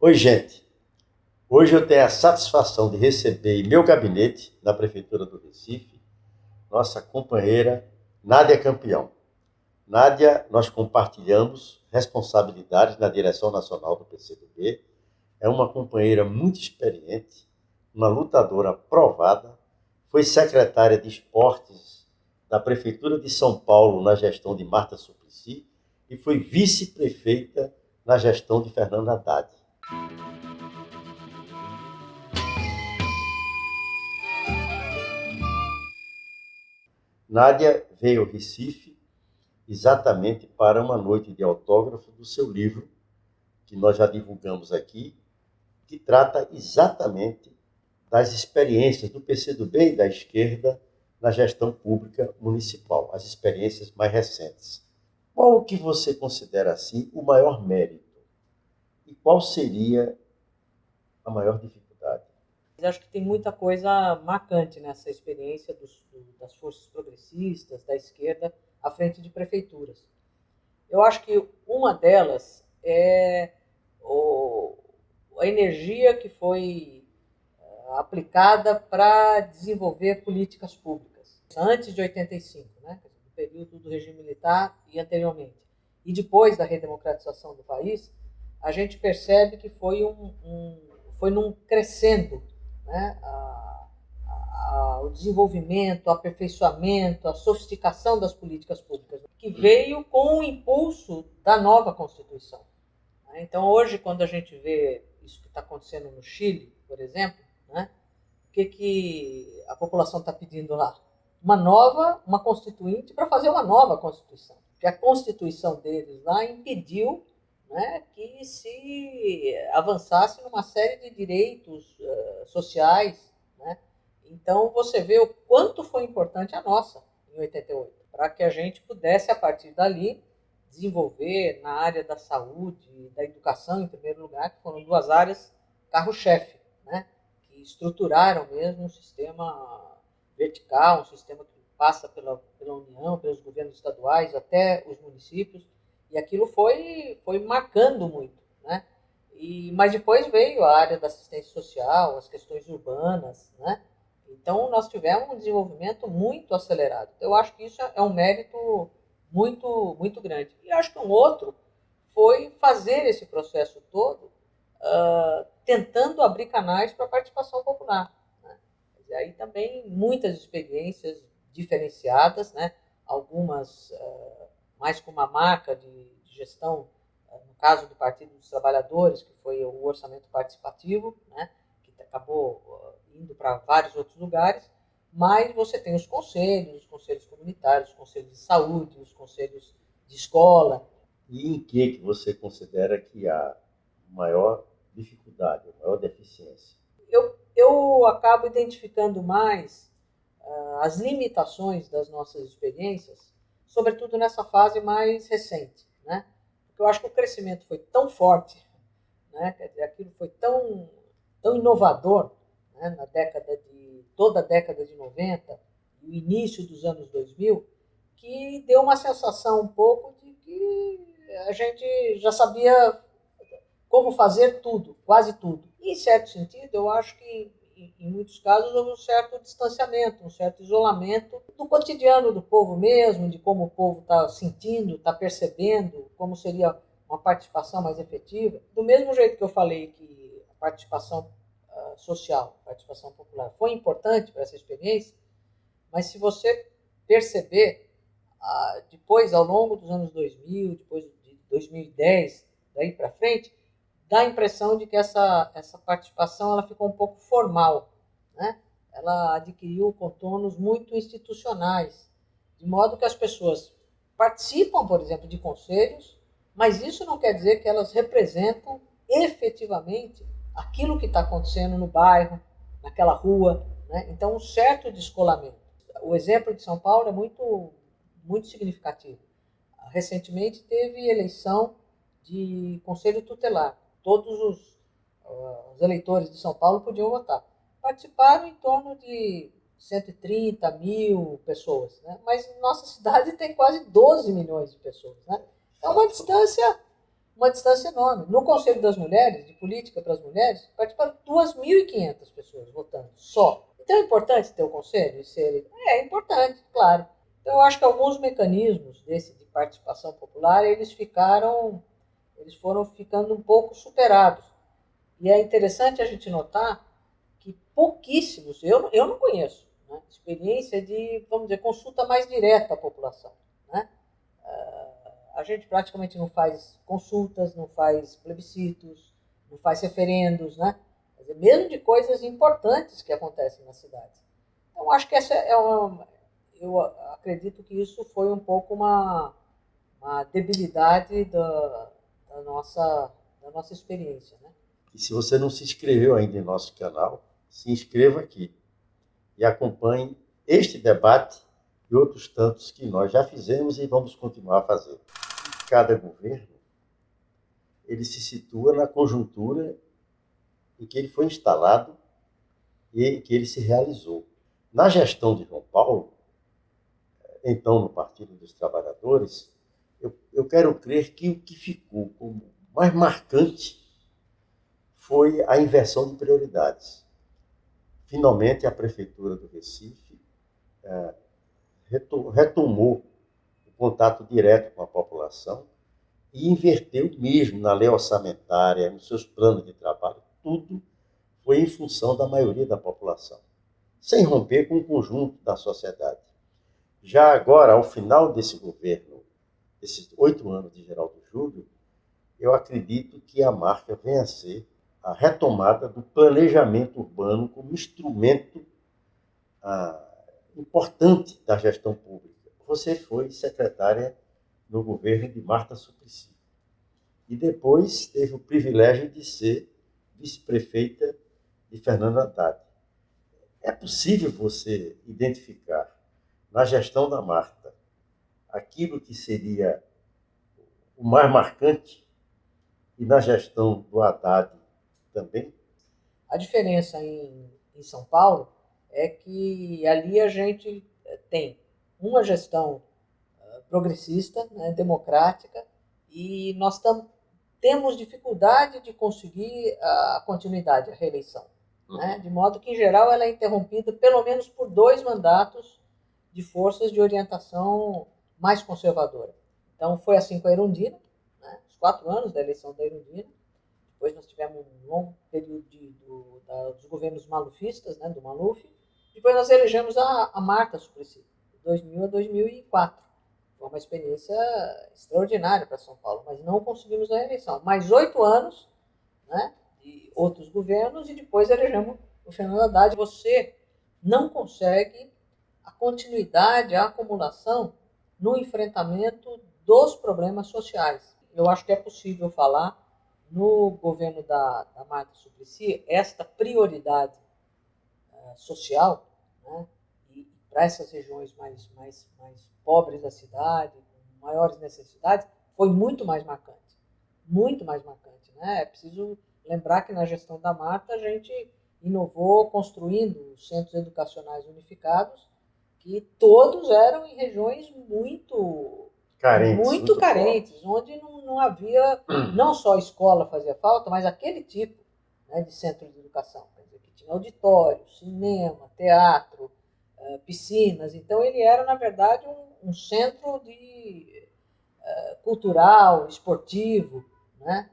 Oi, gente. Hoje eu tenho a satisfação de receber em meu gabinete, na Prefeitura do Recife, nossa companheira Nádia Campeão. Nádia, nós compartilhamos responsabilidades na direção nacional do PCdoB. É uma companheira muito experiente, uma lutadora provada, foi secretária de Esportes da Prefeitura de São Paulo na gestão de Marta Suplicy e foi vice-prefeita na gestão de Fernando Haddad. Nádia veio ao Recife exatamente para uma noite de autógrafo do seu livro, que nós já divulgamos aqui, que trata exatamente das experiências do PCdoB e da esquerda na gestão pública municipal, as experiências mais recentes. Qual o que você considera, assim, o maior mérito? E qual seria a maior dificuldade? Eu acho que tem muita coisa marcante nessa experiência das forças progressistas, da esquerda, à frente de prefeituras. Eu acho que uma delas é a energia que foi aplicada para desenvolver políticas públicas. Antes de 85, né? No período do regime militar e anteriormente. E depois da redemocratização do país, a gente percebe que foi num crescendo, né? O desenvolvimento, o aperfeiçoamento, a sofisticação das políticas públicas, que veio com o impulso da nova Constituição. Então, hoje, quando a gente vê isso que está acontecendo no Chile, por exemplo, né, o que a população está pedindo lá? Uma constituinte para fazer uma nova Constituição. Porque a Constituição deles lá impediu, né, que se avançasse numa série de direitos sociais, né? Então, você vê o quanto foi importante a nossa, em 88, para que a gente pudesse, a partir dali, desenvolver na área da saúde, da educação, em primeiro lugar, que foram duas áreas carro-chefe, né? Que estruturaram mesmo um sistema vertical, um sistema que passa pela União, pelos governos estaduais, até os municípios, e aquilo foi marcando muito, né? Mas depois veio a área da assistência social, as questões urbanas, né? Então, nós tivemos um desenvolvimento muito acelerado. Eu acho que isso é um mérito muito grande. E acho que um outro foi fazer esse processo todo tentando abrir canais para a participação popular, né? E aí também muitas experiências diferenciadas, né? Algumas mais com uma marca de gestão, no caso do Partido dos Trabalhadores, que foi o orçamento participativo, né? Que acabou indo para vários outros lugares, mas você tem os conselhos comunitários, os conselhos de saúde, os conselhos de escola. E em que você considera que há maior dificuldade, maior deficiência? Eu acabo identificando mais as limitações das nossas experiências, sobretudo nessa fase mais recente, né? Porque eu acho que o crescimento foi tão forte, né? Quer dizer, aquilo foi tão inovador, né? Toda a década de 90 e o início dos anos 2000, que deu uma sensação um pouco de que a gente já sabia como fazer tudo, quase tudo. E, em certo sentido, eu acho que, em muitos casos, houve um certo distanciamento, um certo isolamento do cotidiano do povo mesmo, de como o povo está sentindo, está percebendo, como seria uma participação mais efetiva. Do mesmo jeito que eu falei que a participação social, a participação popular foi importante para essa experiência, mas se você perceber, depois, ao longo dos anos 2000, depois de 2010, daí para frente, dá a impressão de que essa participação ela ficou um pouco formal, né? Ela adquiriu contornos muito institucionais, de modo que as pessoas participam, por exemplo, de conselhos, mas isso não quer dizer que elas representam efetivamente aquilo que está acontecendo no bairro, naquela rua, né? Então, um certo descolamento. O exemplo de São Paulo é muito significativo. Recentemente teve eleição de conselho tutelar. Todos os eleitores de São Paulo podiam votar. Participaram em torno de 130 mil pessoas, né? Mas nossa cidade tem quase 12 milhões de pessoas, né? É uma distância uma distância enorme. No Conselho das Mulheres, de Política para as Mulheres, participaram 2.500 pessoas votando, só. Então é importante ter o Conselho? É importante, claro. Então eu acho que alguns mecanismos desse de participação popular, eles foram ficando um pouco superados. E é interessante a gente notar que pouquíssimos, eu não conheço, né, experiência de, vamos dizer, consulta mais direta à população. Né? A gente praticamente não faz consultas, não faz plebiscitos, não faz referendos, né? Quer dizer, mesmo de coisas importantes que acontecem nas cidades. Então, acho que essa é uma. Eu acredito que isso foi um pouco uma debilidade da nossa experiência. Né? E se você não se inscreveu ainda em nosso canal, se inscreva aqui e acompanhe este debate e outros tantos que nós já fizemos e vamos continuar a fazer. Cada governo, ele se situa na conjuntura em que ele foi instalado e em que ele se realizou. Na gestão de João Paulo, então no Partido dos Trabalhadores, eu quero crer que o que ficou como mais marcante foi a inversão de prioridades. Finalmente, a Prefeitura do Recife retomou o contato direto com a população e inverteu mesmo na lei orçamentária, nos seus planos de trabalho, tudo foi em função da maioria da população, sem romper com o conjunto da sociedade. Já agora, ao final desse governo, desses 8 anos de Geraldo Júlio, eu acredito que a marca venha a ser a retomada do planejamento urbano como instrumento importante da gestão pública. Você foi secretária no governo de Marta Suplicy. E depois teve o privilégio de ser vice-prefeita de Fernando Haddad. É possível você identificar na gestão da Marta aquilo que seria o mais marcante e na gestão do Haddad também? A diferença em São Paulo é que ali a gente tem uma gestão progressista, né, democrática, e nós temos dificuldade de conseguir a continuidade, a reeleição. Né? De modo que, em geral, ela é interrompida pelo menos por 2 mandatos de forças de orientação mais conservadora. Então, foi assim com a Erundina, né? Os 4 anos da eleição da Erundina. Depois nós tivemos um longo período dos governos malufistas, né, do Maluf. Depois nós elegemos a Marta Suplicy, de 2000 a 2004. Foi uma experiência extraordinária para São Paulo, mas não conseguimos a reeleição. Mais 8 anos, né, de outros governos e depois elegemos o Fernando Haddad. Você não consegue a continuidade, a acumulação no enfrentamento dos problemas sociais. Eu acho que é possível falar no governo da Marta Suplicy esta prioridade social, né, para essas regiões mais pobres da cidade, com maiores necessidades, foi muito mais marcante. Muito mais marcante. Né? É preciso lembrar que na gestão da Marta a gente inovou construindo centros educacionais unificados que todos eram em regiões muito carentes, onde não havia, não só escola fazia falta, mas aquele tipo, né, de centro de educação, quer dizer, que tinha auditório, cinema, teatro, piscinas. Então ele era, na verdade, um centro cultural, esportivo, né,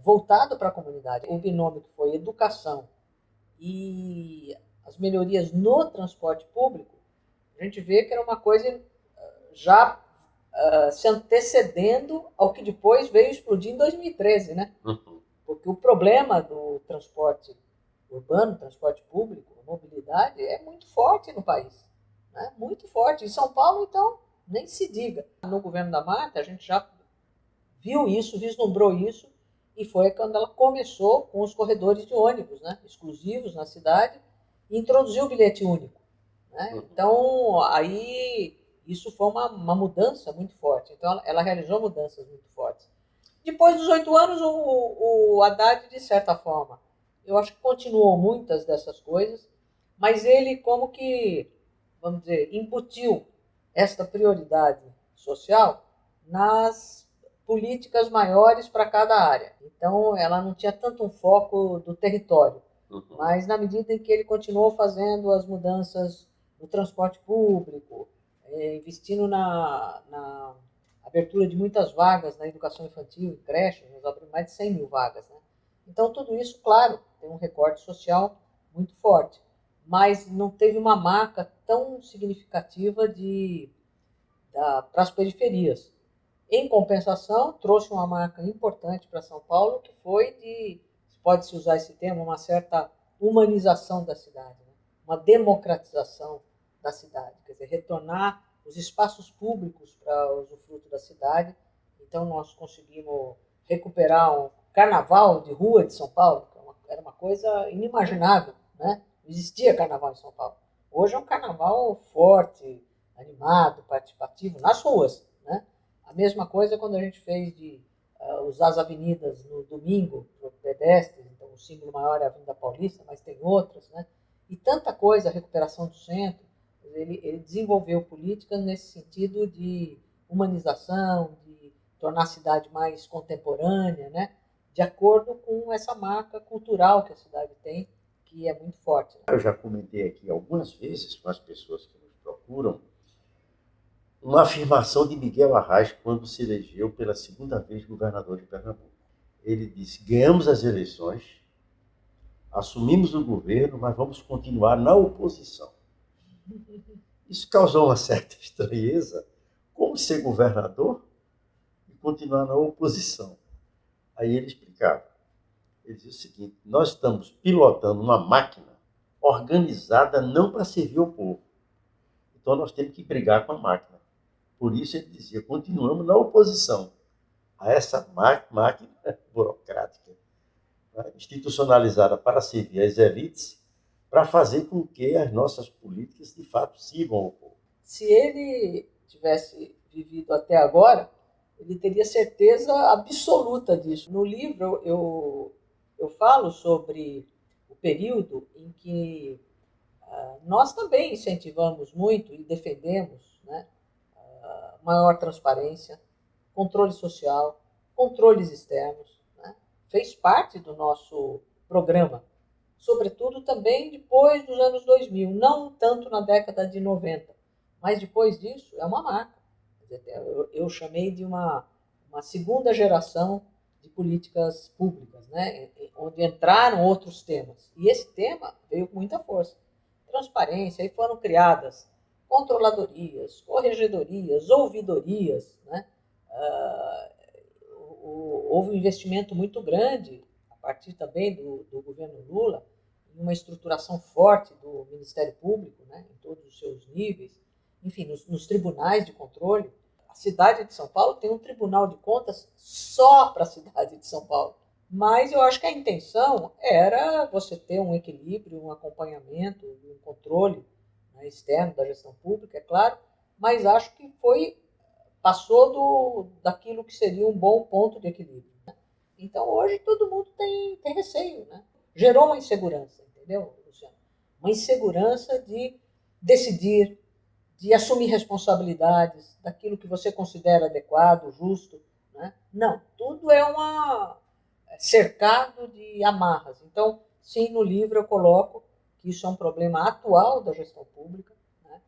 voltado para a comunidade. O binômio que foi educação e as melhorias no transporte público, a gente vê que era uma coisa já se antecedendo ao que depois veio explodir em 2013, né? Porque o problema do transporte urbano, transporte público, mobilidade, é muito forte no país. Né? Muito forte. Em São Paulo, então, nem se diga. No governo da Marta, a gente já viu isso, vislumbrou isso, e foi quando ela começou com os corredores de ônibus, né? Exclusivos na cidade, e introduziu o bilhete único. Né? Então, aí isso foi uma mudança muito forte. Então, ela realizou mudanças muito fortes. Depois dos 8 anos, o Haddad, de certa forma, eu acho que continuou muitas dessas coisas, mas ele como que, vamos dizer, embutiu esta prioridade social nas políticas maiores para cada área. Então, ela não tinha tanto um foco do território. Mas na medida em que ele continuou fazendo as mudanças no transporte público, investindo na abertura de muitas vagas na educação infantil, em creche, nós abrimos mais de 100 mil vagas. Né? Então, tudo isso, claro, tem um recorte social muito forte, mas não teve uma marca tão significativa para as periferias. Em compensação, trouxe uma marca importante para São Paulo, que foi pode-se usar esse termo, uma certa humanização da cidade, né? Uma democratização da cidade, quer dizer, retornar os espaços públicos para o usufruto da cidade. Então, nós conseguimos recuperar um carnaval de rua de São Paulo, que era uma coisa inimaginável, né? Não existia carnaval em São Paulo. Hoje é um carnaval forte, animado, participativo, nas ruas, né? A mesma coisa quando a gente fez de usar as avenidas no domingo para pedestres. Então, o símbolo maior é a Avenida Paulista, mas tem outras, né? E tanta coisa, a recuperação do centro. Ele desenvolveu políticas nesse sentido de humanização, de tornar a cidade mais contemporânea, né? De acordo com essa marca cultural que a cidade tem, que é muito forte. Né? Eu já comentei aqui algumas vezes com as pessoas que nos procuram uma afirmação de Miguel Arraes quando se elegeu pela segunda vez governador de Pernambuco. Ele disse: ganhamos as eleições, assumimos o governo, mas vamos continuar na oposição. Isso causou uma certa estranheza. Como ser governador e continuar na oposição? Aí ele explicava. Ele dizia o seguinte: nós estamos pilotando uma máquina organizada não para servir ao povo. Então nós temos que brigar com a máquina. Por isso ele dizia: continuamos na oposição a essa máquina burocrática, né, institucionalizada para servir as elites, para fazer com que as nossas políticas de fato sirvam ao povo. Se ele tivesse vivido até agora, ele teria certeza absoluta disso. No livro eu falo sobre o período em que nós também incentivamos muito e defendemos, né, maior transparência, controle social, controles externos. Né? Fez parte do nosso programa, sobretudo também depois dos anos 2000, não tanto na década de 90, mas depois disso é uma marca. Eu chamei de uma segunda geração de políticas públicas, né? Onde entraram outros temas. E esse tema veio com muita força. Transparência, aí foram criadas controladorias, corregedorias, ouvidorias. Né? Houve um investimento muito grande, a partir também do governo Lula, em uma estruturação forte do Ministério Público, né? Em todos os seus níveis, enfim, nos tribunais de controle. A cidade de São Paulo tem um tribunal de contas só para a cidade de São Paulo. Mas eu acho que a intenção era você ter um equilíbrio, um acompanhamento, um controle, né, externo da gestão pública, é claro, mas acho que passou daquilo que seria um bom ponto de equilíbrio. Né? Então, hoje, todo mundo tem receio. Né? Gerou uma insegurança, entendeu, Luciano? Uma insegurança de decidir, de assumir responsabilidades daquilo que você considera adequado, justo. Né? Não, tudo é cercado de amarras. Então, sim, no livro eu coloco que isso é um problema atual da gestão pública. Né?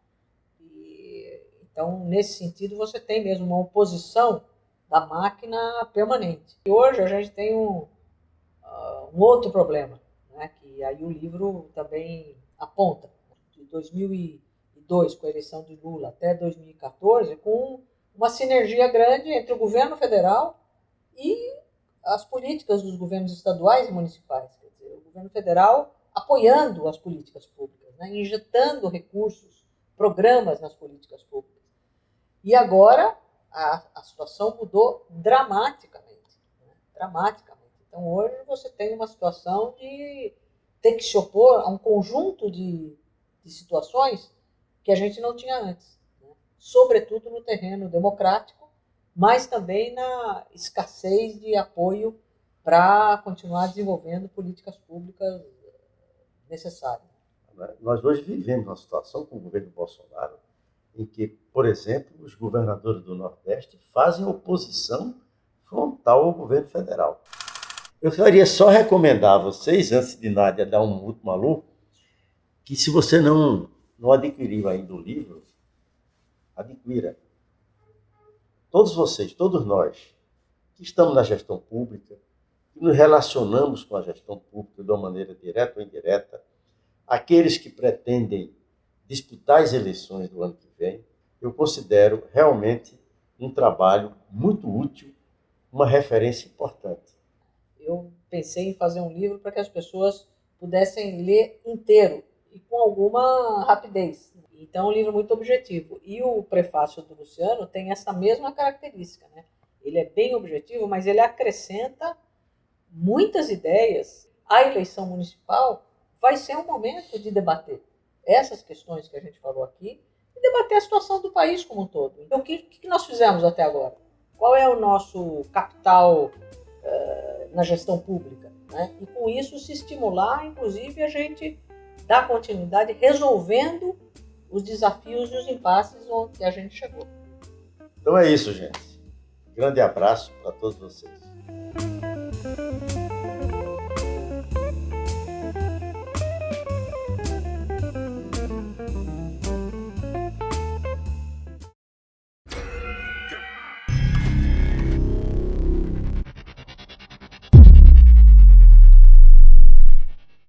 Então, nesse sentido, você tem mesmo uma oposição da máquina permanente. E hoje a gente tem um outro problema, né? Que aí o livro também aponta. De 2002, com a eleição de Lula, até 2014, com uma sinergia grande entre o governo federal e as políticas dos governos estaduais e municipais. Quer dizer, o governo federal apoiando as políticas públicas, né? Injetando recursos, programas nas políticas públicas. E agora a situação mudou dramaticamente. Né? Dramaticamente. Então, hoje você tem uma situação de ter que se opor a um conjunto de situações que a gente não tinha antes. Né? Sobretudo no terreno democrático, mas também na escassez de apoio para continuar desenvolvendo políticas públicas necessárias. Nós hoje vivemos uma situação com o governo Bolsonaro em que, por exemplo, os governadores do Nordeste fazem oposição frontal ao governo federal. Eu queria só recomendar a vocês, antes de Nádia dar um último alô, que se você não adquiriu ainda o livro, adquira. Todos vocês, todos nós, que estamos na gestão pública, que nos relacionamos com a gestão pública de uma maneira direta ou indireta, aqueles que pretendem disputar as eleições do ano que vem, eu considero realmente um trabalho muito útil, uma referência importante. Eu pensei em fazer um livro para que as pessoas pudessem ler inteiro e com alguma rapidez. Então, é um livro muito objetivo. E o prefácio do Luciano tem essa mesma característica, né? Ele é bem objetivo, mas ele acrescenta muitas ideias. A eleição municipal vai ser um momento de debater essas questões que a gente falou aqui e debater a situação do país como um todo. Então, o que nós fizemos até agora? Qual é o nosso capital na gestão pública? Né? E com isso se estimular, inclusive, a gente dar continuidade resolvendo os desafios e os impasses onde a gente chegou. Então é isso, gente. Grande abraço para todos vocês.